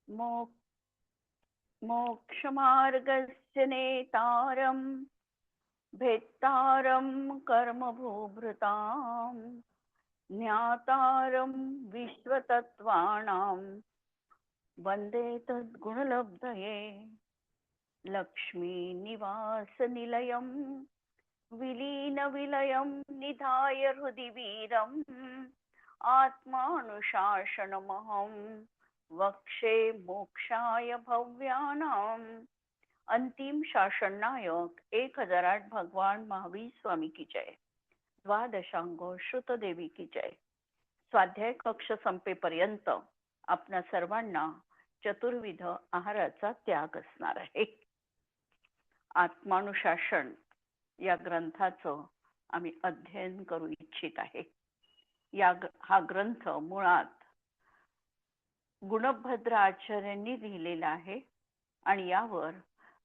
मोक्ष मोक्षमार्गस्य नेतारं भेत्तारं कर्मभूभृतां ज्ञातारं विश्वतत्त्वानां वन्दे तद्गुणलब्धये लक्ष्मीनिवासनिलयं विलीनविलयं निधाय हृदि वीरम् आत्मानुशासनमहं वक्षे मोक्षाय भव्यानाम। अंतिम शासन नायक 1008 भगवान महावीर स्वामी की जय। द्वादशांगो श्रुत देवी की जय। स्वाध्याय कक्ष संपेपर्यंत आपणा सर्वांना चतुर्विध आहाराचा त्याग असणार आहे। आत्मानुशासन या ग्रंथाचं आम्ही अध्ययन करू इच्छित आहे। हा ग्रंथ मुळात गुणभद्र आचार्यांनी लिहिलेला आहे आणि यावर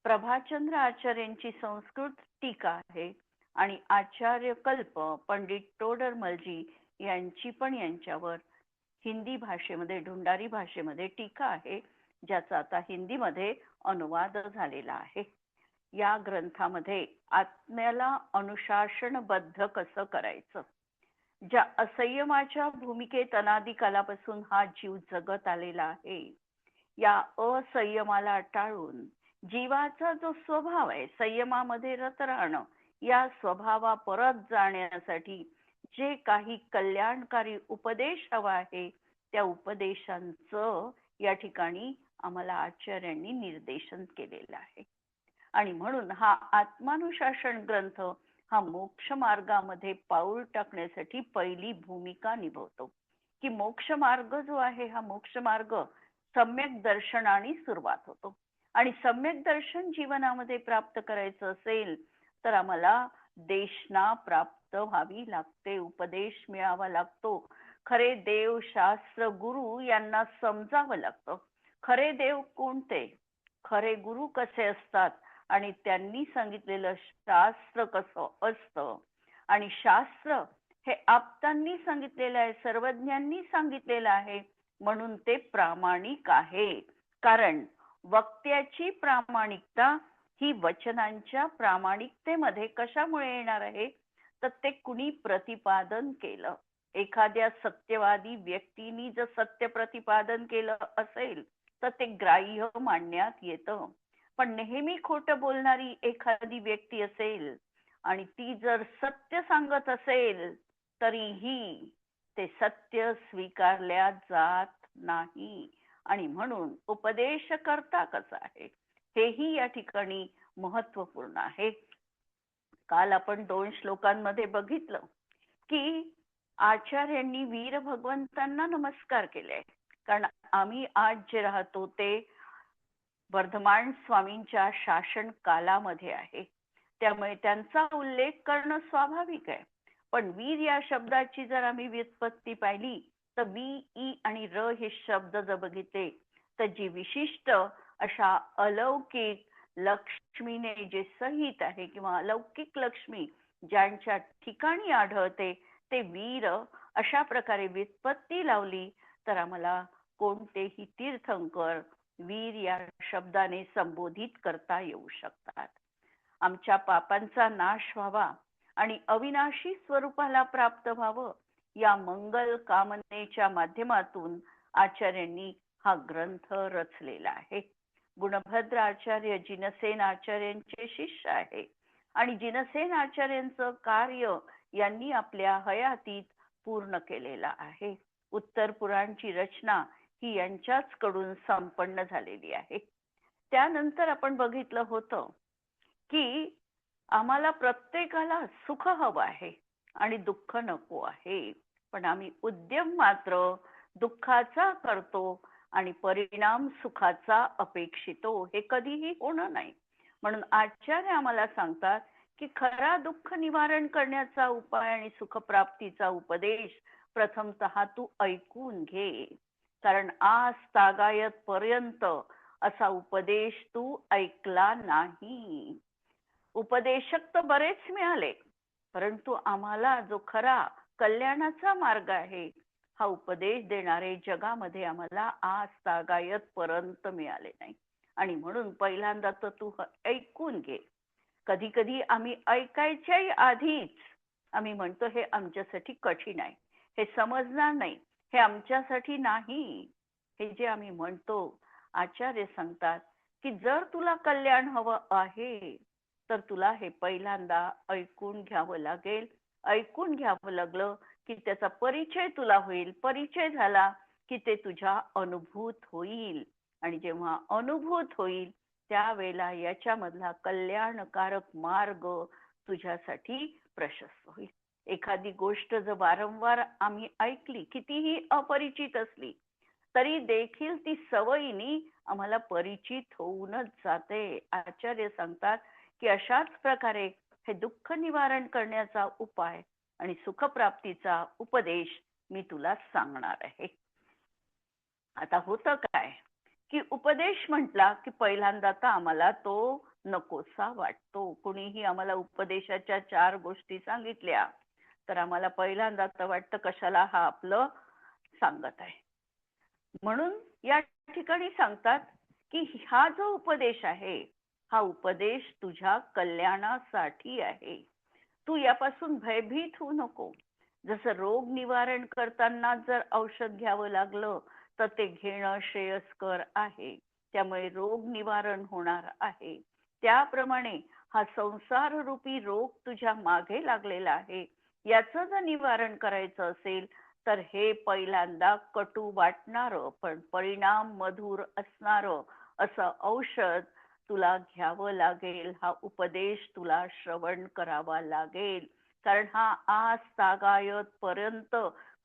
प्रभाचंद्र आचार्यांची संस्कृत टीका आहे आणि आचार्य कल्प पंडित तोडरमलजी यांची पण यांच्यावर हिंदी भाषेमध्ये ढुंढारी भाषेमध्ये टीका आहे, ज्याचा आता हिंदीमध्ये अनुवाद झालेला आहे। या ग्रंथामध्ये आत्म्याला अनुशासनबद्ध कसं करायचं, ज्या असंयमाच्या भूमिकेत अनादी कालापासून हा जीव जगत आलेला आहे, या असंयमाला टाळून जीवाचा जो स्वभाव आहे संयमामध्ये रत राहणं, या स्वभावा परत जाण्यासाठी जे काही कल्याणकारी उपदेश हवा आहे त्या उपदेशांचं या ठिकाणी आम्हाला आचार्यांनी निर्देशन केलेलं आहे। आणि म्हणून हा आत्मानुशासन ग्रंथ हा मोक्ष मार्गामध्ये पाऊल टाकण्यासाठी पहिली भूमिका निभवतो की मोक्ष मार्ग जो आहे हा मोक्ष मार्ग सम्यक दर्शनाने सुरुवात होतो आणि सम्यक दर्शन जीवनामध्ये प्राप्त करायचं असेल तर आम्हाला देशना प्राप्त व्हावी लागते, उपदेश मिळावा लागतो, खरे देव शास्त्र गुरु यांना समजावं लागतं। खरे देव कोणते, खरे गुरु कसे असतात आणि त्यांनी सांगितलेलं शास्त्र कसं असतं आणि शास्त्र हे आप्तांनी सांगितलेलं आहे, सर्वज्ञांनी सांगितलेलं आहे, म्हणून ते प्रामाणिक आहे। कारण वक्त्याची प्रामाणिकता ही वचनांच्या प्रामाणिकतेमध्ये कशामुळे येणार आहे तर ते कुणी प्रतिपादन केलं, एखाद्या सत्यवादी व्यक्तीने जर सत्य प्रतिपादन केलं असेल तर ते ग्राह्य मानण्यात येतं। पण नेहमी खोटं बोलणारी एखादी व्यक्ती असेल आणि ती जर सत्य सांगत असेल तरीही ते सत्य स्वीकारल्या जात नाही। आणि म्हणून उपदेश करता कसा आहे हेही या ठिकाणी महत्वपूर्ण आहे। काल आपण 2 श्लोकांमध्ये बघितलं की आचार्यांनी वीर भगवंतांना नमस्कार केले, कारण आम्ही आज जे राहतो ते वर्धमान स्वामींच्या शासन कालामध्ये आहे, त्यामुळे त्यांचा उल्लेख करणं स्वाभाविक आहे। पण वीर या शब्दाची जर आम्ही व्युत्पत्ती पाहिली तर वी ई आणि र हे शब्द जर बघितले तर जी विशिष्ट अशा अलौकिक लक्ष्मीने जे सहित आहे किंवा अलौकिक लक्ष्मी ज्यांच्या ठिकाणी आढळते ते वीर अशा प्रकारे व्युत्पत्ती लावली तर आम्हाला कोणतेही तीर्थंकर वीर या शब्दाने संबोधित करता येऊ शकतात। आमच्या पापांचा नाश व्हावा आणि अविनाशी स्वरूपाला प्राप्त व्हावं या मंगल कामनेच्या माध्यमातून आचार्यांनी हा ग्रंथ रचलेला आहे। गुणभद्र आचार्य जिनसेन आचार्यांचे शिष्य आहे आणि जिनसेन आचार्यांचं कार्य यांनी आपल्या हयातीत पूर्ण केलेलं आहे। उत्तर पुराणची रचना ही यांच्याच कडून संपन्न झालेली आहे। त्यानंतर आपण बघितलं होतं की आम्हाला प्रत्येकाला सुख हवं आहे आणि दुःख नको आहे, पण आम्ही उद्यम मात्र दुःखाचा करतो आणि परिणाम सुखाचा अपेक्षितो, हे कधीही होणं नाही। म्हणून आचार्य आम्हाला सांगतात की खरा दुःख निवारण करण्याचा उपाय आणि सुखप्राप्तीचा उपदेश प्रथमतः तू ऐकून घे, कारण आज तागायत पर्यंत असा उपदेश तू ऐकला नाही। उपदेशक तर बरेच मिळाले, परंतु आम्हाला जो खरा कल्याणाचा मार्ग आहे हा उपदेश देणारे जगामध्ये आम्हाला आज तागायत पर्यंत मिळाले नाही. आणि म्हणून पहिल्यांदा तर तू ऐकून घे. कधी कधी आम्ही ऐकायच्याही आधीच आम्ही म्हणतो हे आमच्यासाठी कठीण आहे, हे समजणार नाही, हे आमच्यासाठी नाही. हे जे आम्ही म्हणतो, आचार्य सांगतात की जर तुला कल्याण हवं आहे तर तुला हे पहिल्यांदा ऐकून घ्यावं लागेल. ऐकून घ्यावं लागलं की त्याचा परिचय तुला होईल. परिचय झाला की ते तुझ्या अनुभूत होईल. आणि जेव्हा अनुभूत होईल त्यावेळेला याच्यामधला कल्याणकारक मार्ग तुझ्यासाठी प्रशस्त होईल. एखादी गोष्ट जर वारंवार आम्ही ऐकली, कितीही अपरिचित असली तरी देखील ती सवयीने आम्हाला परिचित होऊनच जाते. आचार्य सांगतात की अशाच प्रकारे हे दुःख निवारण करण्याचा उपाय आणि सुखप्राप्तीचा उपदेश मी तुला सांगणार आहे. आता होतं काय की उपदेश म्हटला की पहिल्यांदा तर आम्हाला तो नकोसा वाटतो. कुणीही आम्हाला उपदेशाच्या 4 गोष्टी सांगितल्या तर आम्हाला पहिल्यांदा तर वाटतं कशाला हा आपलं सांगत आहे. म्हणून या ठिकाणी सांगतात की हा जो उपदेश आहे हा उपदेश तुझ्या कल्याणासाठी आहे. तू यापासून भयभीत होऊ नको. जसं रोग निवारण करताना जर औषध घ्यावं लागलं तर ते घेणं श्रेयस्कर आहे, त्यामुळे रोग निवारण होणार आहे. त्याप्रमाणे हा संसार रूपी रोग तुझ्या मागे लागलेला आहे. याचं जर निवारण करायचं असेल तर हे पहिल्यांदा कटू वाटणारं पण परिणाम मधुर असणारं असं औषध तुला घ्यावं लागेल. हा उपदेश तुला श्रवण करावा लागेल. कारण हा आज तागायत पर्यंत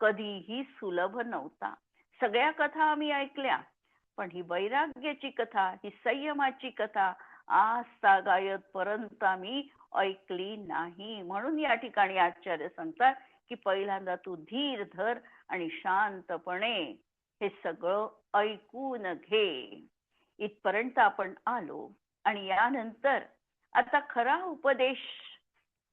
कधीही सुलभ नव्हता. सगळ्या कथा आम्ही ऐकल्या पण ही वैराग्याची कथा, ही संयमाची कथा आज तागायत पर्यंत आम्ही ऐकली नाही. म्हणून या ठिकाणी आचार्य सांगतात की पहिल्यांदा तू धीर धर आणि शांतपणे हे सगळं ऐकून घे. इथपर्यंत आपण आलो. आणि यानंतर आता खरा उपदेश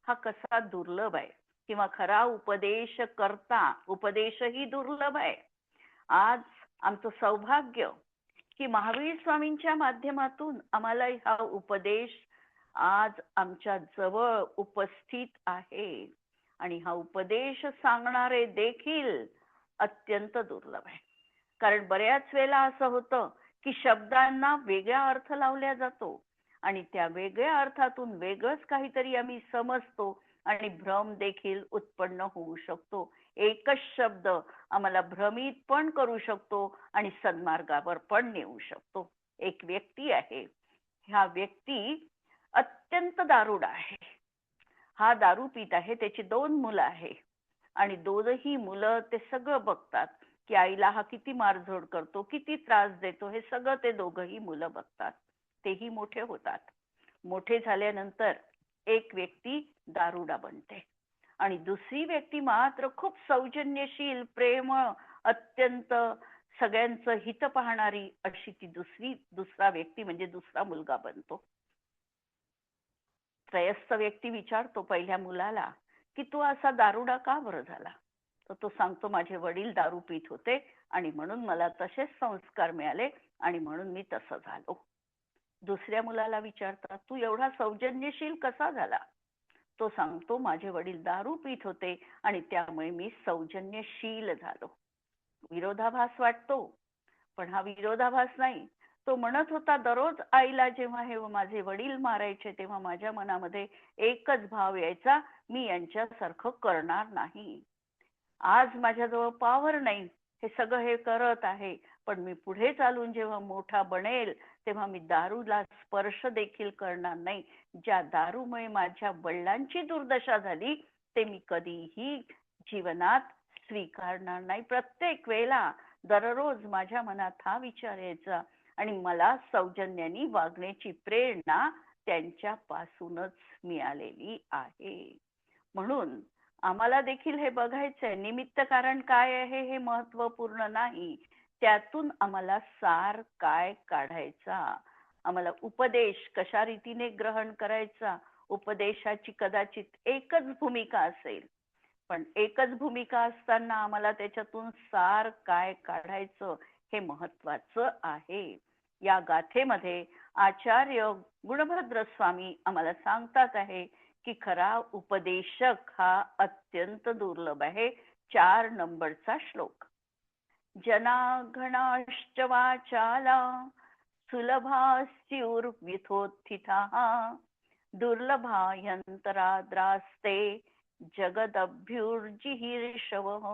हा कसा दुर्लभ आहे किंवा खरा उपदेश करता उपदेशही दुर्लभ आहे. आज आमचं सौभाग्य की महावीर स्वामींच्या माध्यमातून आम्हाला हा उपदेश आज आमच्या जवळ उपस्थित आहे. आणि हा उपदेश सांगणारे देखील अत्यंत दुर्लभ आहे. कारण बऱ्याच वेळेला असं होतं की शब्दांना वेगळा अर्थ लावला जातो आणि त्या वेगळ्या अर्थातून वेगळंच काहीतरी आम्ही समजतो आणि भ्रम देखील उत्पन्न होऊ शकतो. एकच शब्द आम्हाला भ्रमित पण करू शकतो आणि सन्मार्गावर पण नेऊ शकतो. एक व्यक्ती आहे, ह्या व्यक्ती अत्यंत दारुडा आहे. हा दारू पित आहे, त्याची 2 मुलं आहे आणि दोनही मुलं ते सगळं बघतात की आईला हा किती मारझोड करतो, किती त्रास देतो, हे सगळं ते दोघही मुलं बघतात. तेही मोठे होतात. मोठे झाल्यानंतर एक व्यक्ती दारुडा बनते आणि दुसरी व्यक्ती मात्र खूप सौजन्यशील, प्रेमळ, अत्यंत सगळ्यांचं हित पाहणारी अशी ती दुसरा व्यक्ती म्हणजे दुसरा मुलगा बनतो. त्रयस्थ व्यक्ती विचारतो पहिल्या मुलाला की तू असा दारुडा का बरं झाला. तर तो सांगतो माझे वडील दारू पित होते आणि म्हणून मला तसेच संस्कार मिळाले आणि म्हणून मी तसं झालो. दुसऱ्या मुलाला विचारतात तू एवढा सौजन्यशील कसा झाला. तो सांगतो माझे वडील दारू पित होते आणि त्यामुळे मी सौजन्यशील झालो. विरोधाभास वाटतो पण हा विरोधाभास नाही. तो म्हणत होता दररोज आईला जेव्हा हे माझे वडील मारायचे तेव्हा माझ्या मनामध्ये एकच भाव यायचा, मी यांच्यासारखं करणार नाही. आज माझ्याजवळ पॉवर नाही, हे सगळं हे करत आहे, पण मी पुढे चालून जेव्हा मोठा बनेल तेव्हा मी दारूला स्पर्श देखील करणार नाही. ज्या दारूमुळे माझ्या वडिलांची दुर्दशा झाली ते मी कधीही जीवनात स्वीकारणार नाही. प्रत्येक वेळेला दररोज माझ्या मनात हा विचार यायचा आणि मला सौजन्याने वागण्याची प्रेरणा त्यांच्यापासूनच मिळालेली आहे. म्हणून आम्हाला देखील हे बघायचंय निमित्त कारण काय आहे हे महत्वपूर्ण नाही, त्यातून आम्हाला सार काय काढायचा, आम्हाला उपदेश कशा रीतीने ग्रहण करायचा. उपदेशाची कदाचित एकच भूमिका असेल पण एकच भूमिका असताना आम्हाला त्याच्यातून सार काय काढायचं हे महत्वाचं आहे. या गाथेमध्ये आचार्य गुणभद्र स्वामी आम्हाला सांगतात आहे की खरा उपदेशक हा अत्यंत दुर्लभ आहे. 4 नंबरचा श्लोक. जनाघणाश्च वाचाला सुलभास्युर्व्यथोत्थिताः दुर्लभायंतराद्रास्ते जगदभ्युर्जिहीर्षवः.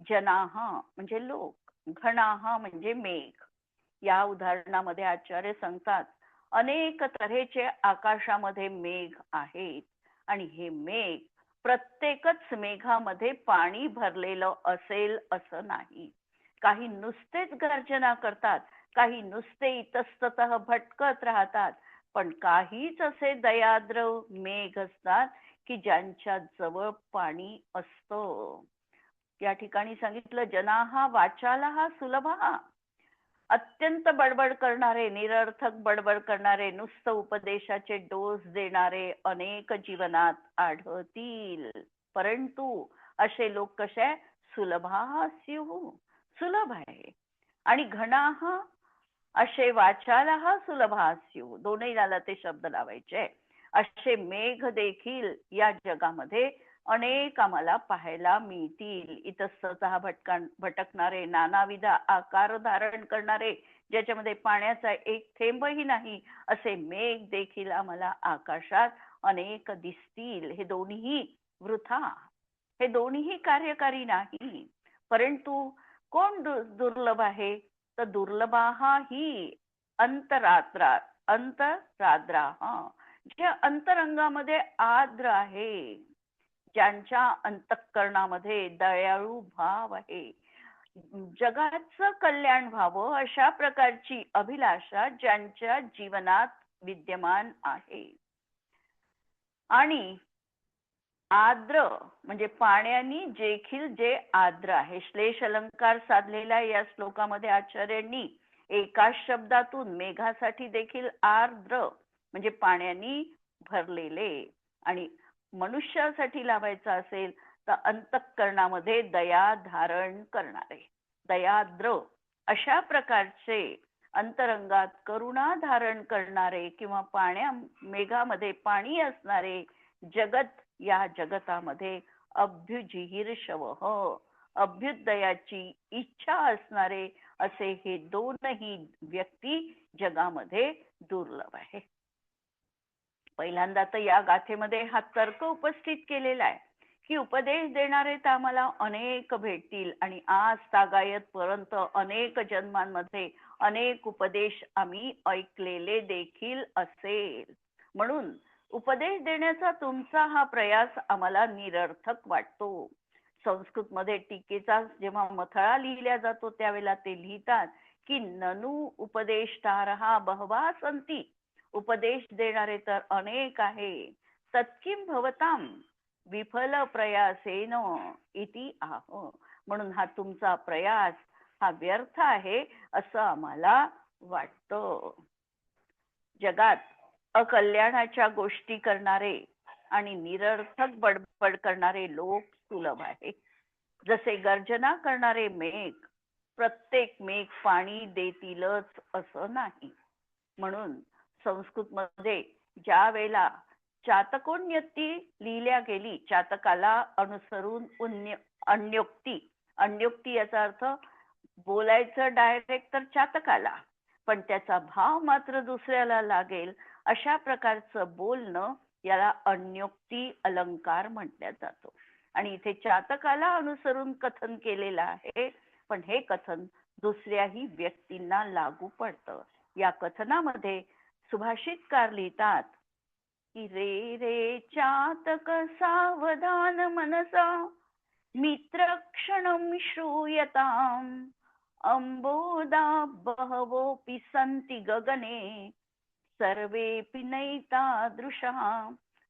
जनाः म्हणजे लोक, घणाः म्हणजे मेघ. या उदाहरणामध्ये आचार्य सांगतात अनेक तऱ्हेचे आकाशामध्ये मेघ आहेत आणि हे मेघ प्रत्येकच मेघामध्ये पाणी भरलेलं असेल असं नाही. काही नुसतेच गर्जना करतात, काही नुसते इतस्ततः भटकत राहतात, पण काहीच असे दयाद्र मेघ असतात की ज्यांच्या जवळ पाणी असतं. या ठिकाणी सांगितलं जनाहा वाचाला सुलभा. अत्यंत बडबड करणारे, निरर्थक बडबड करणारे, नुसतं उपदेशाचे डोस देणारे अनेक जीवनात आढळतील. परंतु असे लोक कसे सुलभा स्युः, सुलभ आहे. आणि घणाः असे वाचाला सुलभा स्युः, दोन्ही नाला ते शब्द लावायचे. असे मेघ देखील या जगामध्ये अनेक आम्हाला पाहायला मिळतील. इतस्ततः भटकणारे, नानाविध आकार धारण करणारे, ज्याच्यामध्ये पाण्याचा एक थेंबही नाही, असे मेघ देखील आम्हाला आकाशात अनेक दिसतील. हे दोन्हीही वृथा, हे दोन्हीही कार्यकारी नाही. परंतु कोण दुर्लभ आहे? तर दुर्लभाः ही अंतरात्रा, अंतराद्रा, जे अंतरंगामध्ये आद्र आहे, ज्यांच्या अंतःकरणामध्ये दयाळू भाव आहे, जगाचं कल्याण व्हावं अशा प्रकारची अभिलाषा ज्यांच्या जीवनात विद्यमान आहे. आणि आद्र म्हणजे पाण्याने देखील जे आद्र आहे. श्लेष अलंकार साधलेला या श्लोकामध्ये आचार्यांनी एकाच शब्दातून मेघासाठी देखील आर्द्र म्हणजे पाण्याने भरलेले, आणि मनुष्यासाठी लावायचं असेल तर अंतःकरणामध्ये दया धारण करणारे, दयाद्र अशा प्रकारचे अंतरंगात करुणा धारण करणारे किंवा मेघामध्ये पाणी असणारे जगत, या जगतामध्ये अभ्युजिहीर्षवः अभ्युदयाची इच्छा असणारे असे हे दोनही व्यक्ती जगामध्ये दुर्लभ आहे. पहिल्यांदा तर या गाथेमध्ये हा तर्क उपस्थित केलेला आहे की उपदेश देणारे तर आम्हाला अनेक भेटतील आणि आज तागायत पर्यंत अनेक जन्मांमध्ये अनेक उपदेश आम्ही ऐकलेले देखील असेल. म्हणून उपदेश देण्याचा तुमचा हा प्रयास आम्हाला निरर्थक वाटतो. संस्कृत मध्ये टीकेचा जेव्हा मथळा लिहिल्या जातो त्यावेळेला ते लिहितात की ननु उपदेष्टारः बहवा सन्ति, उपदेश देणारे तर अनेक आहे, तत्किं भवताम विफल प्रयासेन इति आह. म्हणून हा तुमचा प्रयास हा व्यर्थ आहे असं आम्हाला वाटतं. जगात अकल्याणाच्या गोष्टी करणारे आणि निरर्थक बडबड करणारे लोक सुलभ आहे. जसे गर्जना करणारे मेघ, प्रत्येक मेघ पाणी देतीलच असं नाही. म्हणून संस्कृत मध्ये ज्या वेळेला चातकोन्यती लिहिल्या गेली, चातकाला अनुसरून अन्योक्ती, अन्योक्ती याचा अर्थ बोलायचं डायरेक्ट तर चातकाला, पण त्याचा भाव मात्र दुसऱ्याला लागेल अशा प्रकारचं बोलणं याला अन्योक्ती अलंकार म्हटलं जातो. आणि इथे चातकाला अनुसरून कथन केलेलं आहे, पण हे कथन दुसऱ्याही व्यक्तींना लागू पडतं. या कथनामध्ये सुभाषितकार लिहितात की रे रे चातक सावधान मनसा मित्र क्षणं श्रूयताम अंबोदा बहवोपि सन्ति गगने सर्वेपि नैतादृशः.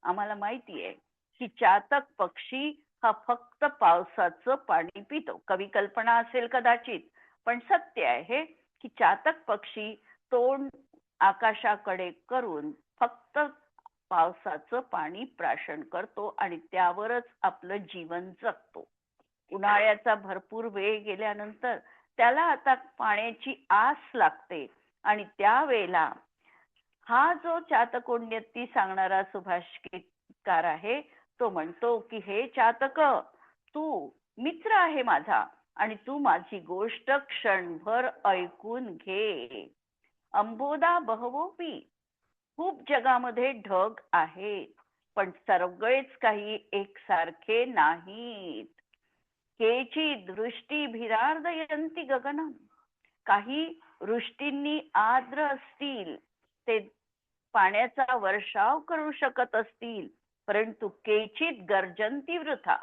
आम्हाला माहिती आहे की चातक पक्षी हा फक्त पावसाचं पाणी पितो. कवी कल्पना असेल कदाचित, पण सत्य आहे की चातक पक्षी तोंड आकाशाकडे करून फक्त पावसाचं पाणी प्राशन करतो आणि त्यावरच आपलं जीवन जगतो. उन्हाळ्याचा भरपूर वेळ गेल्यानंतर त्याला आता पाण्याची आस लागते आणि त्यावेळेला हा जो चातकोण्यती सांगणारा सुभाषितकार आहे तो म्हणतो की हे चातक, तू मित्र आहे माझा आणि तू माझी गोष्ट क्षणभर ऐकून घे. अंबोदा बहवोपी, खूप जगामध्ये ढग आहेत पण सगळेच काही एकसारखे नाहीत. केची दृष्टी भिरार्दयंती गगनम, काही वृष्टींनी आर्द्र असतील, ते पाण्याचा वर्षाव करू शकत असतील, परंतु केचित गर्जंती वृथा,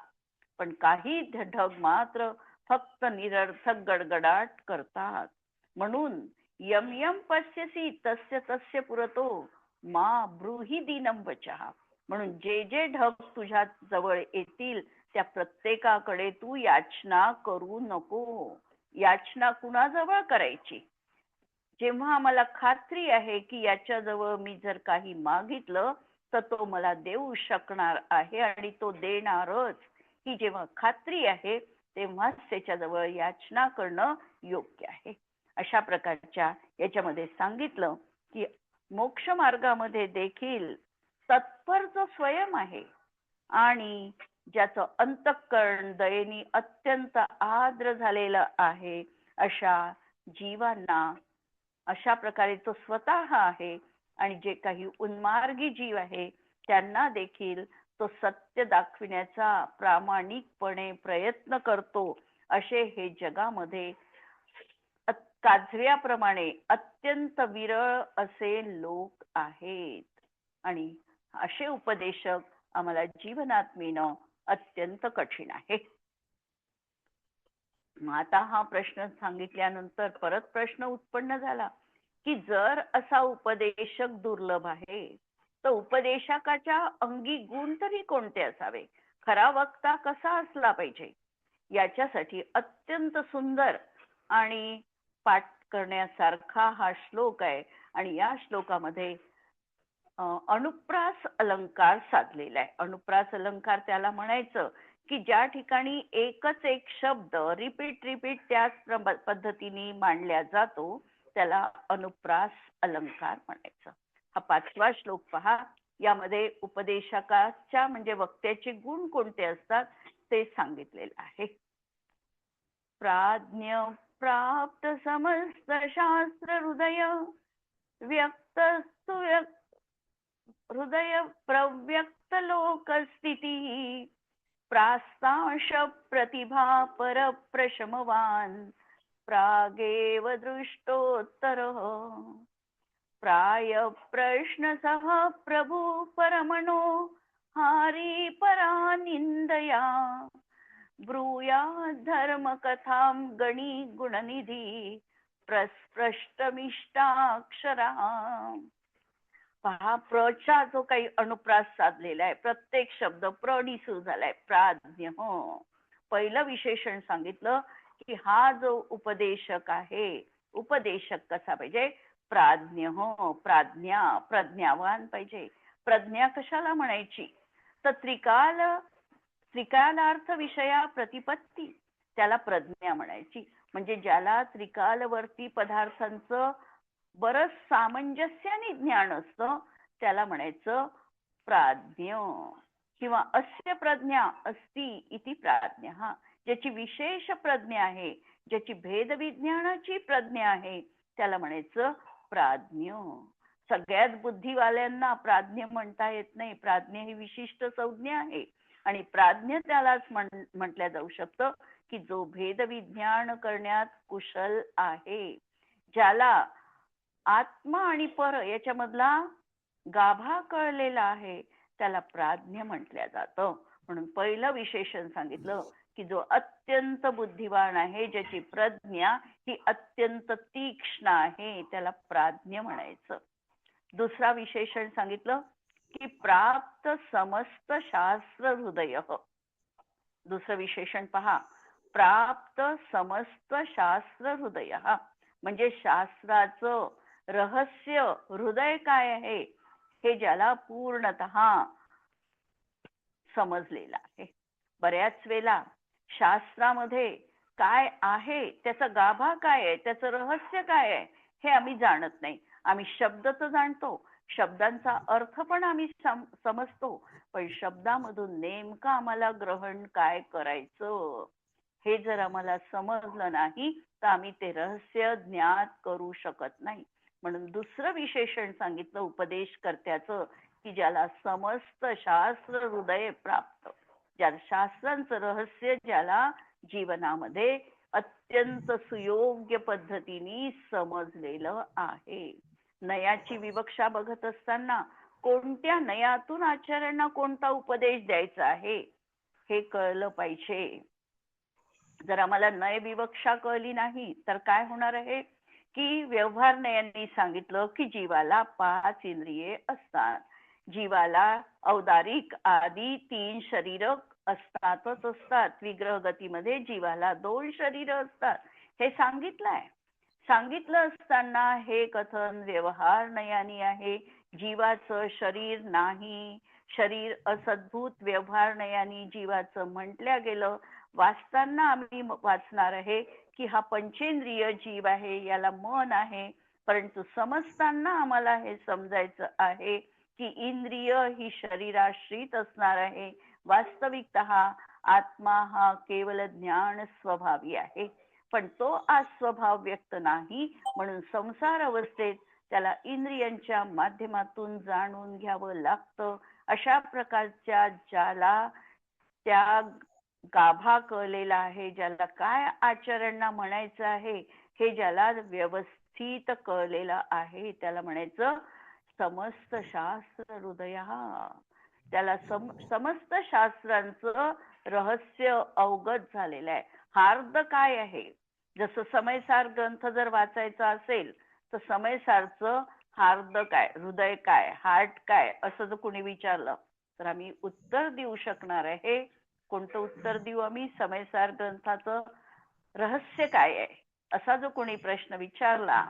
पण काही ढग मात्र फक्त निरर्थक गडगडाट करतात. म्हणून यम यम पश्यसी तस्य तस्य पुरतो मा ब्रूहि दीनं वचः. म्हणून जे जे ढग तुझ्या जवळ येतील त्या प्रत्येकाकडे तू याचना करू नको. याचना कुणाजवळ करायची? जेव्हा मला खात्री आहे की याच्याजवळ मी जर काही मागितलं तर तो मला देऊ शकणार आहे आणि तो देणारच, ही जेव्हा खात्री आहे तेव्हाच त्याच्याजवळ याचना करणं योग्य आहे. अशा प्रकारच्या याच्यामध्ये सांगितलं की मोक्ष मार्गामध्ये देखील तत्पर जो स्वयं आहे आणि ज्याचं अंतःकरण दयेने अत्यंत आर्द्र झालेलं आहे, अशा जीवांना, अशा प्रकारे तो स्वतः आहे आणि जे काही उन्मार्गी जीव आहे त्यांना देखील तो सत्य दाखविण्याचा प्रामाणिकपणे प्रयत्न करतो. असे हे जगामध्ये काजव्याप्रमाणे अत्यंत विरळ असे लोक आहेत आणि असे उपदेशक आम्हाला जीवनात मिळणं अत्यंत कठीण आहे. मग आता हा प्रश्न सांगितल्यानंतर परत प्रश्न उत्पन्न झाला की जर असा उपदेशक दुर्लभ आहे तर उपदेशकाच्या अंगी गुण तरी कोणते असावे, खरा वक्ता कसा असला पाहिजे? याच्यासाठी अत्यंत सुंदर आणि पाठ करण्यासारखा हा श्लोक आहे आणि या श्लोकामध्ये अनुप्रास अलंकार साधलेला आहे. अनुप्रास अलंकार त्याला म्हणायचं की ज्या ठिकाणी एकच एक शब्द रिपीट त्याच पद्धतीने मांडल्या जातो त्याला अनुप्रास अलंकार म्हणायचं. हा 5वा श्लोक पहा. यामध्ये उपदेशकाच्या म्हणजे वक्त्याचे गुण कोणते असतात ते सांगितलेलं आहे. प्राज्ञ प्राप्त समस्त शास्त्र हृदय व्यक्त हृदय प्रव्यक्त लोक स्थिती प्रास्तांश प्रतिभा पर प्रशमवान प्रागेव दृष्टोत्तर प्राय प्रश्न सह प्रभु परमनो हारी परा निंदया ब्रूया धर्म कथां गणी गुणनिधी प्रस्पृष्टमिष्टाक्षरा. पहा, प्रचा जो काही अनुप्रास साधलेला आहे, प्रत्येक शब्द प्रणी सुरू झालाय. प्राज्ञ, पहिलं विशेषण सांगितलं की हा जो उपदेशक आहे, उपदेशक कसा पाहिजे? प्राज्ञ, प्रज्ञावान पाहिजे. प्रज्ञा कशाला म्हणायची? तर त्रिकालार्थ विषया प्रतिपत्ती, त्याला प्रज्ञा म्हणायची. म्हणजे ज्याला त्रिकालवर्ती पदार्थांचं बरंच सामंजस्याने ज्ञान असतं त्याला म्हणायचं प्राज्ञ. किंवा अस्य प्रज्ञा अस्ति इति प्राज्ञ, ज्याची विशेष प्रज्ञा आहे, ज्याची भेदविज्ञानाची प्रज्ञा आहे त्याला म्हणायचं प्राज्ञ. सगळ्याच बुद्धिवाल्यांना प्राज्ञ म्हणता येत नाही. प्राज्ञ ही विशिष्ट संज्ञा आहे आणि प्राज्ञ त्यालाच म्हटल्या जाऊ शकतं की जो भेदविज्ञान करण्यात कुशल आहे, ज्याला आत्मा आणि पर याच्यामधला गाभा कळलेला आहे त्याला प्राज्ञ म्हटल्या जातं. म्हणून पहिलं विशेषण सांगितलं की जो अत्यंत बुद्धिवान आहे, ज्याची प्रज्ञा ही अत्यंत तीक्ष्ण आहे, त्याला प्राज्ञ म्हणायचं. दुसरा विशेषण सांगितलं की प्राप्त समस्त शास्त्र हृदय. दुसरं विशेषण पहा, प्राप्त समस्त शास्त्र हृदय, म्हणजे शास्त्राचं रहस्य हृदय काय आहे हे ज्याला पूर्णतः समजलेलं आहे. बऱ्याच वेळेला शास्त्रामध्ये काय आहे, त्याचा गाभा काय आहे, त्याचं रहस्य काय आहे, हे आम्ही जाणत नाही. आम्ही शब्द तर जाणतो, शब्दांचा अर्थ पण आम्ही समजतो, पण शब्दामधून नेमकं आम्हाला ग्रहण काय करायचं हे जर आम्हाला समजलं नाही तर आम्ही ते रहस्य ज्ञात करू शकत नाही. म्हणून दुसरं विशेषण सांगितलं उपदेशकर्त्याचं, की ज्याला समस्त शास्त्र हृदय प्राप्त, ज्या शास्त्रांचं रहस्य ज्याला जीवनामध्ये अत्यंत सुयोग्य पद्धतीने समजलेलं आहे. नयाची विवक्षा बघत असताना कोणत्या नयातून आचार्यांना कोणता उपदेश द्यायचा आहे हे कळलं पाहिजे. जर आम्हाला नय विवक्षा कळली नाही तर काय होणार आहे, की व्यवहार नयांनी सांगितलं की जीवाला 5 इंद्रिये असतात, जीवाला औदारिक आदी 3 शरीर असतातच असतात, विग्रह गतीमध्ये जीवाला 2 शरीर असतात, हे सांगितलं असताना हे कथन व्यवहार नयानी आहे. जीवाचं शरीर नाही, शरीर असद्भूत व्यवहार नयानी जीवाचं म्हटल्या गेलं. वाचताना आम्ही वाचणार आहे की हा पंचेंद्रिय जीव आहे, याला मन आहे, परंतु समजताना आम्हाला हे समजायचं आहे की इंद्रिय ही शरीराश्रित असणार आहे. वास्तविकतः आत्मा हा केवळ ज्ञान स्वभावी आहे, पण तो आज स्वभाव व्यक्त नाही, म्हणून संसार अवस्थेत त्याला इंद्रियांच्या माध्यमातून जाणून घ्यावं लागतं. अशा प्रकारच्या ज्याला त्या गाभा कळलेला आहे, ज्याला काय आचरणांना म्हणायचं आहे हे ज्याला व्यवस्थित कळलेलं आहे, त्याला म्हणायचं समस्त शास्त्र हृदय. त्याला समस्त शास्त्रांचं रहस्य अवगत झालेलं आहे. हार्द काय आहे, जसं समयसार ग्रंथ जर वाचायचा असेल तर समयसारचं हार्द काय, हृदय काय, हार्ट काय, असं जर कोणी विचारलं तर आम्ही उत्तर देऊ शकणार आहे. कोणतं उत्तर देऊ आम्ही? समयसार ग्रंथाचं रहस्य काय आहे असा जो कोणी प्रश्न विचारला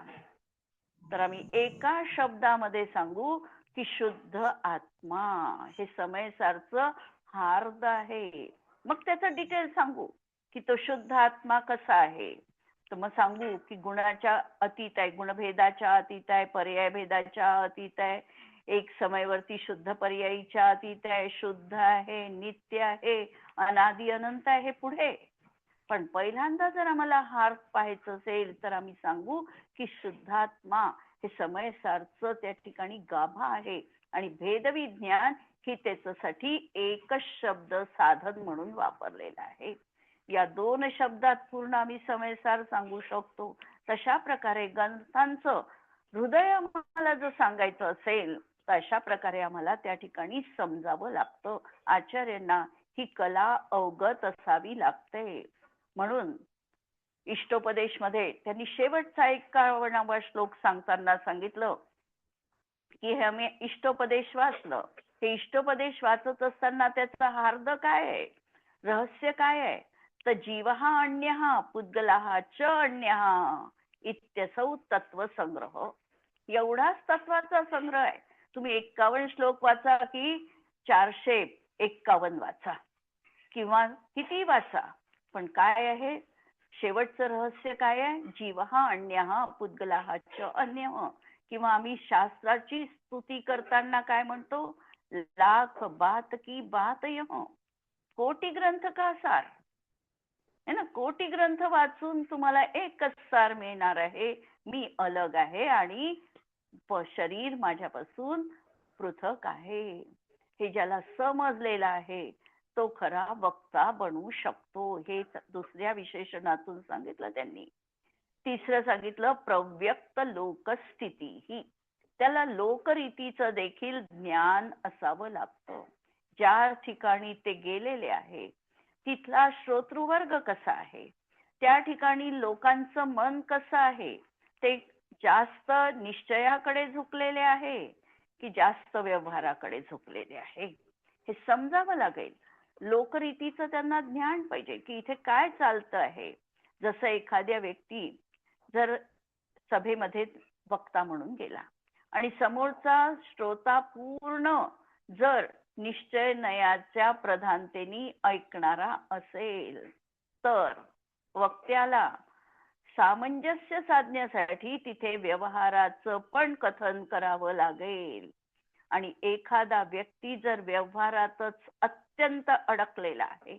तर आम्ही एका शब्दामध्ये सांगू की शुद्ध आत्मा हे समयसारचं हार्द आहे. मग त्याचं डिटेल सांगू की तो शुद्ध आत्मा कसा आहे. तर मग सांगू की गुणाच्या अतीत आहे, गुणभेदाच्या अतीत आहे, पर्याय भेदाच्या अतीत आहे, एक समयवर्ती शुद्ध पर्यायीच्या अतीत आहे, शुद्ध आहे, नित्य आहे, अनादि अनंत आहे पुढे. पण पहिल्यांदा जर आम्हाला हार्द पाहायचं असेल तर आम्ही सांगू की शुद्धात्मा हे समयसारचं त्या ठिकाणी गाभा आहे आणि भेदविज्ञान ही त्याच्यासाठी एकच शब्द साधन म्हणून वापरलेला आहे. या 2 शब्दात पूर्ण आम्ही समयसार सांगू शकतो. तशा प्रकारे ग्रंथांचं हृदय आम्हाला जर सांगायचं असेल तर अशा प्रकारे आम्हाला त्या ठिकाणी समजावं लागतं. आचार्यांना ही कला अवगत असावी लागते. म्हणून इष्टोपदेश मध्ये त्यांनी शेवटचा 51वा श्लोक सांगताना सांगितलं की हे आम्ही इष्टोपदेश वाचलं. हे इष्टोपदेश वाचत असताना त्याचा हार्द काय आहे, रहस्य काय आहे, तर जीव हा अन्य हा पुद्गला च अन्य इत्यसौ तत्व संग्रह. एवढाच तत्वाचा संग्रह आहे. तुम्ही 51 श्लोक वाचा की 451 वाचा किंवा किती वाचा, पण काय आहे शेवटचं रहस्य काय आहे, जीव हा अन्य हा पुद्गला च अन्य. किंवा आम्ही शास्त्राची स्तुती करताना काय म्हणतो, लाख बात की बात यह, कोटी ग्रंथ का सार है ना. कोटी ग्रंथ वाचून तुम्हाला एकच सार मिळणार आहे, मी अलग आहे आणि शरीर माझ्यापासून पृथक आहे. हे ज्याला समजलेलं आहे तो खरा वक्ता बनू शकतो. हे दुसऱ्या विशेषणातून सांगितलं त्यांनी. तिसरं सांगितलं प्रव्यक्त लोकस्थिती ही, त्याला लोकरीतीचं देखील ज्ञान असावं लागतं. ज्या ठिकाणी ते गेलेले आहे तिथला श्रोतृवर्ग कसा आहे, त्या ठिकाणी लोकांचं मन कसं आहे, ते जास्त निश्चयाकडे झुकलेले आहे की जास्त व्यवहाराकडे झुकलेले आहे, हे समजावं लागेल. लोकरीतीचं त्यांना ज्ञान पाहिजे की इथे काय चालतं आहे. जसं एखाद्या व्यक्ती जर सभेमध्ये वक्ता म्हणून गेला आणि समोरचा श्रोता पूर्ण जर निश्चय नयाच्या प्रधानतेने ऐकणारा असेल तर वक्त्याला सामंजस्य साधण्यासाठी तिथे व्यवहाराचं पण कथन करावं लागेल. आणि एखादा व्यक्ती जर व्यवहारातच अत्यंत अडकलेला आहे,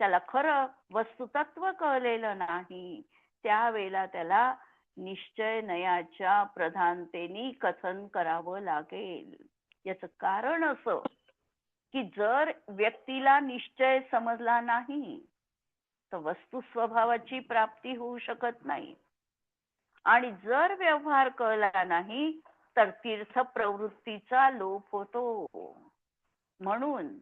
त्याला खरं वस्तुतत्व कळलेलं नाही, त्यावेळेला त्याला निश्चय नयाच्या प्रधानतेने कथन करावं लागेल. याचं कारण असं की जर व्यक्तीला निश्चय समजला नाही तर वस्तू स्वभावाची प्राप्ती होऊ शकत नाही. आणि जर व्यवहार कळला नाही तर तीर्थ प्रवृत्तीचा लोप होतो. म्हणून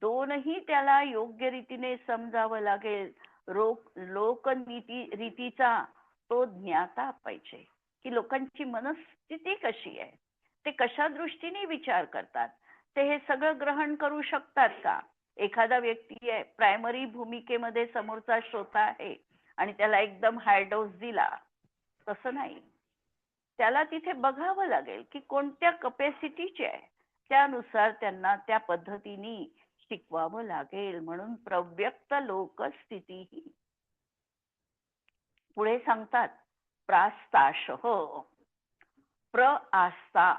दोनही त्याला योग्य रीतीने समजावं लागेल. लोकनीती रीतीचा तो ज्ञाता पाहिजे की लोकांची मनस्थिती कशी आहे, ते कशा दृष्टीने विचार करतात, ते हे सगळं ग्रहण करू शकतात का. एखादा व्यक्ती आहे, प्रायमरी भूमिकेमध्ये समोरचा श्रोता आहे आणि त्याला एकदम हाय डोस दिला, तसं नाही. त्याला तिथे बघावं लागेल की कोणत्या कपॅसिटीचे आहे, त्यानुसार त्यांना त्या पद्धतीने शिकवावं लागेल. म्हणून प्रव्यक्त लोकस्थिती ही. पुढे सांगतात प्रास्ताशः. प्र आस्था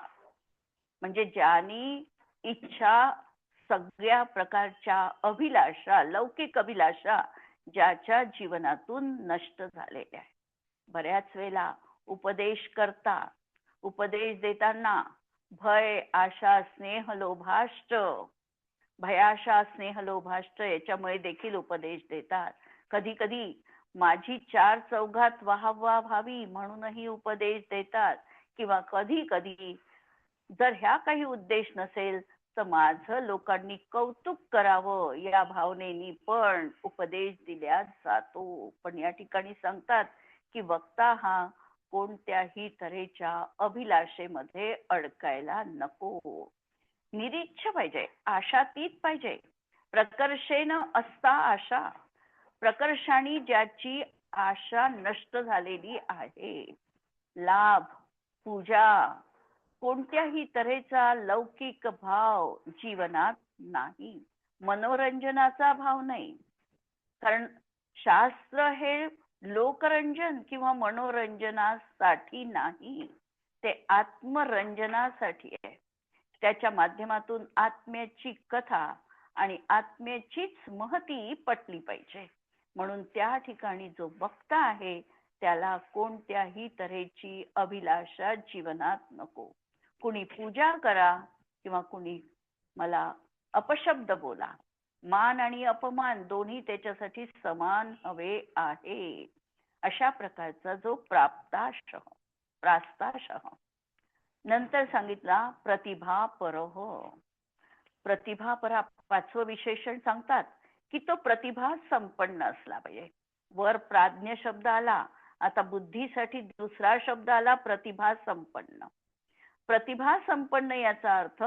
म्हणजे ज्यांनी इच्छा, सगळ्या प्रकारच्या अभिलाषा, लौकिक अभिलाषा ज्याच्या जीवनातून नष्ट झालेल्या आहे. बऱ्याच वेळेला उपदेश करता, उपदेश देताना भय, आशा, स्नेह, लोभाष्ट, भयाशा, स्नेह, लोभाष्ट याच्यामुळे देखील उपदेश देतात. कधी कधी माझी चार चौघात वाहवा व्हावी म्हणूनही उपदेश देतात. किंवा कधी कधी जर ह्या काही उद्देश नसेल तर माझं लोकांनी कौतुक करावं या भावनेनी पण उपदेश दिला जातो. पण या ठिकाणी सांगतात की वक्ता हा कोणत्याही तऱ्हेच्या अभिलाषेमध्ये अडकायला नको. निरीच्छ पाहिजे, आशातीत पाहिजे. प्रकर्षेन असता आशा, प्रकर्षाने ज्याची आशा नष्ट झालेली आहे. लाभ, पूजा, कोणत्याही तऱ्हेचा लौकिक भाव जीवनात नाही. मनोरंजनाचा भाव नाही. कारण शास्त्र हे लोकरंजन किंवा मनोरंजनासाठी नाही, ते आत्मरंजनासाठी आहे. त्याच्या माध्यमातून आत्म्याची कथा आणि आत्म्याचीच महती पटली पाहिजे. म्हणून त्या ठिकाणी जो वक्ता आहे त्याला कोणत्याही तऱ्हेची अभिलाषा जीवनात नको. कुणी पूजा करा किंवा कुणी मला अपशब्द बोला, मान आणि अपमान दोन्ही त्याच्यासाठी समान हवे आहे. अशा प्रकारचा जो प्रास्ताशः. नंतर सांगितला प्रतिभा परह. प्रतिभा परा, पाचवं विशेषण सांगतात की तो प्रतिभा संपन्न असला पाहिजे. वर प्राज्ञ शब्द आला, आता बुद्धीसाठी दुसरा शब्द आला प्रतिभा संपन्न. प्रतिभा संपन्न याचा अर्थ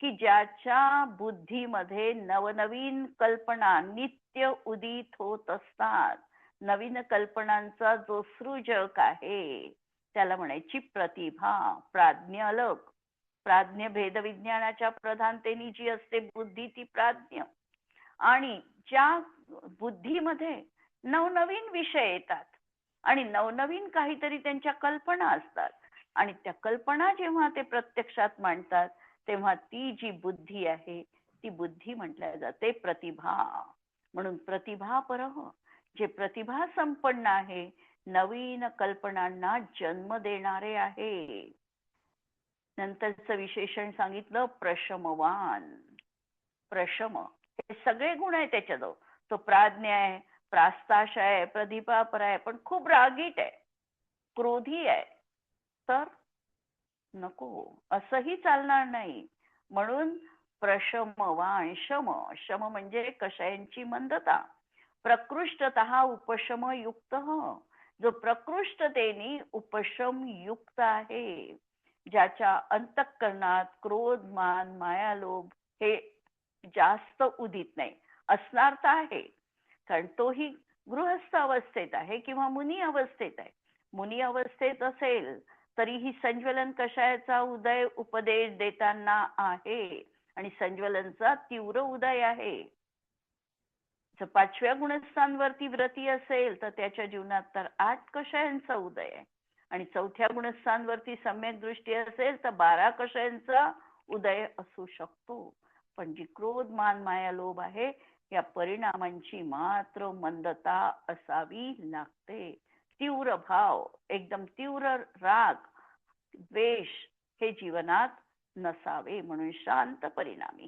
की ज्याच्या बुद्धीमध्ये नवनवीन कल्पना नित्य उदित होत असतात. नवीन कल्पनांचा जो सृजक आहे त्याला म्हणायची प्रतिभा. प्राज्ञ अलग, प्राज्ञ भेद विज्ञानाच्या प्रधानतेने जी असते बुद्धी ती प्राज्ञ. आणि ज्या बुद्धीमध्ये नवनवीन विषय येतात आणि नवनवीन काहीतरी त्यांच्या कल्पना असतात आणि त्या कल्पना जेव्हा ते प्रत्यक्षात मांडतात तेव्हा ती जी बुद्धी आहे ती बुद्धी म्हटल्या जाते प्रतिभा. म्हणून प्रतिभा परह, जे प्रतिभा संपन्न आहे, नवीन कल्पनांना जन्म देणारे आहे. नंतरचं विशेषण सांगितलं प्रशमवान. प्रशम हे सगळे गुण आहे त्याच्याजवळ. तो प्राज्ञ आहे, प्रास्ताश आहे, प्रतिभापर आहे, पण खूप रागीट आहे, क्रोधी आहे, तर नको, असंही चालणार नाही. म्हणून प्रशमवान. शम, शम म्हणजे कषायांची मंदता. प्रकृष्टतः उपशम युक्त, जो प्रकृष्टतेने उपशम युक्त आहे, ज्याच्या अंतःकरणात क्रोध, मान, माया, लोभ हे जास्त उदित नाही. असणार तर आहे, कारण तोही गृहस्थ अवस्थेत आहे किंवा मुनी अवस्थेत आहे. मुनी अवस्थेत असेल तरीही संज्वलन कषायाचा उदय उपदेश देताना आहे आणि संज्वलनचा तीव्र उदय आहे. जर 5व्या गुणस्थांवरती व्रती असेल तर त्याच्या जीवनात तर 8 कषायांचा उदय आहे आणि 4थ्या गुणस्थांवरती सम्यक दृष्टी असेल तर 12 कषायांचा उदय असू शकतो. पण जी क्रोध मान माया लोभ आहे या परिणामांची मात्र मंदता असावी लागते. तीव्र भाव, एकदम तीव्र राग, द्वेष हे जीवनात नसावे म्हणून शांत परिणामी.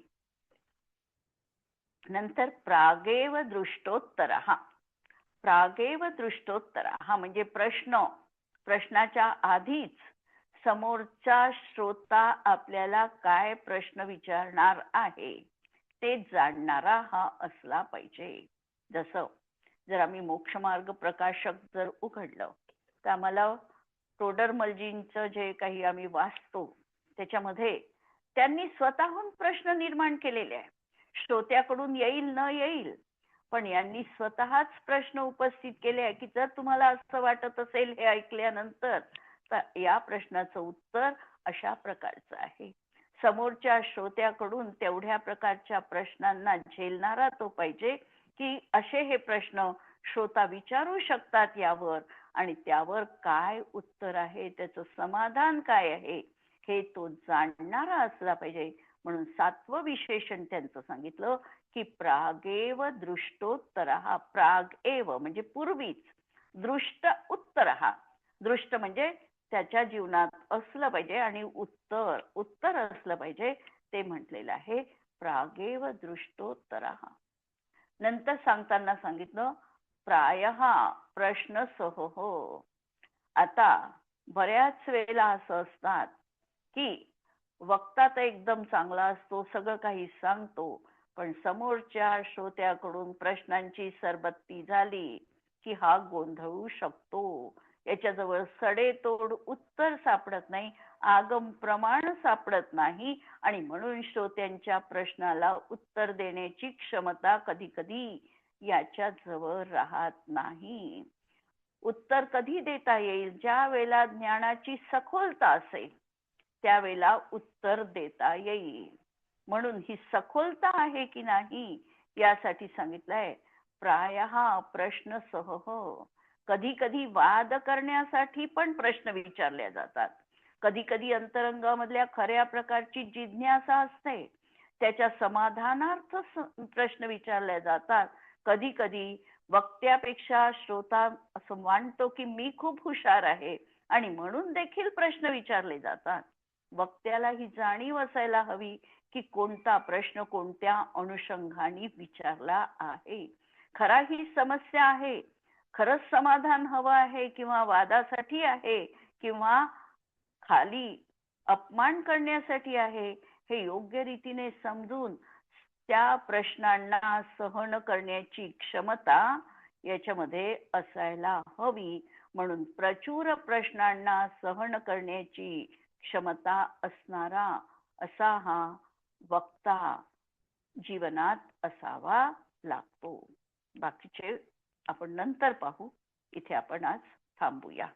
नंतर प्रागेव दृष्टोत्तर. प्रागेव दृष्टोत्तर हा म्हणजे प्रश्नाच्या आधीच समोरचा श्रोता आपल्याला काय प्रश्न विचारणार आहे ते जाणणारा हा असला पाहिजे. जसं जर आम्ही मोक्षमार्ग प्रकाशक जर उघडलं तर आम्हाला टोडरमलजींचं जे काही आम्ही वाचतो त्याच्यामध्ये त्यांनी स्वतःहून प्रश्न निर्माण केलेले आहे. श्रोत्याकडून येईल न येईल पण यांनी स्वतःच प्रश्न उपस्थित केले आहे की जर तुम्हाला असं वाटत असेल हे ऐकल्यानंतर तर या प्रश्नाचं उत्तर अशा प्रकारचं आहे. समोरच्या श्रोत्याकडून तेवढ्या प्रकारच्या प्रश्नांना झेलणारा तो पाहिजे की असे हे प्रश्न श्रोता विचारू शकतात यावर आणि त्यावर काय उत्तर आहे त्याचं समाधान काय आहे हे तो जाणणारा असला पाहिजे. म्हणून 7वं विशेषण त्यांचं सांगितलं की प्रागेव दृष्टोत्तर. प्राग एव म्हणजे पूर्वीच, दृष्ट उत्तर. दृष्ट म्हणजे त्याच्या जीवनात असलं पाहिजे आणि उत्तर असलं पाहिजे ते म्हटलेलं आहे प्रागेव दृष्टोत्तर. नंतर सांगताना सांगितलं प्रायः प्रश्नसह. आता बऱ्याच वेळेला असं असतात की वक्ता तर एकदम चांगला असतो, सगळं काही सांगतो, पण समोरच्या श्रोत्याकडून प्रश्नांची सरबत्ती झाली की हा गोंधळू शकतो. याच्याजवळ सडेतोड उत्तर सापडत नाही, आगम प्रमाण सापडत नाही आणि म्हणून श्रोत्यांच्या प्रश्नाला उत्तर देण्याची क्षमता कधी कधी याच्याजवळ राहत नाही. उत्तर कधी देता येईल? ज्या वेळेला ज्ञानाची सखोलता असेल त्यावेळेला उत्तर देता येईल. म्हणून ही सखोलता आहे की नाही यासाठी सांगितलंय प्रायः प्रश्नसह. कधी कधी वाद करण्यासाठी पण प्रश्न विचारले जातात. कधी कधी अंतरंगामधल्या खऱ्या प्रकारची जिज्ञासा असते त्याच्या समाधानार्थ प्रश्न विचारले जातात. कधी कधी वक्त्यापेक्षा श्रोता असं मानतो की मी खूप हुशार आहे आणि म्हणून देखील प्रश्न विचारले जातात. वक्त्याला ही जाणीव असायला हवी की कोणता प्रश्न कोणत्या अनुषंगाने विचारला आहे. खरा ही समस्या आहे, खरंच समाधान हवं आहे किंवा वादासाठी आहे किंवा खाली अपमान करण्यासाठी आहे हे योग्य रीतीने समजून त्या प्रश्नांना सहन करण्याची क्षमता याच्यामध्ये असायला हवी. म्हणून प्रचूर प्रश्नांना सहन करण्याची क्षमता असणारा असा हा वक्ता जीवनात असावा लागतो. बाकीचे आपण नंतर पाहू. इथे आपण आज थांबूया.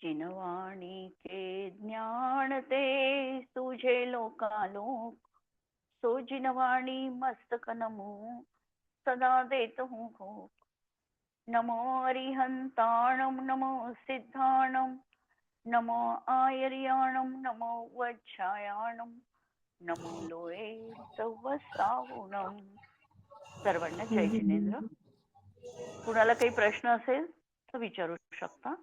जिनवाणी के ज्ञान ते तुझे लोकालोक, सो जिनवाणी मस्तक नमो सदा देत हूँ भोग. नमो अरिहंताणम नमो सिद्धाणम नमो आयर्याणम नमो वज्रायाणम नमो लोये सवसाहुणम. सर्वांना जय जिनेंद्र. कुणाला काही प्रश्न असेल तर विचारू शकता.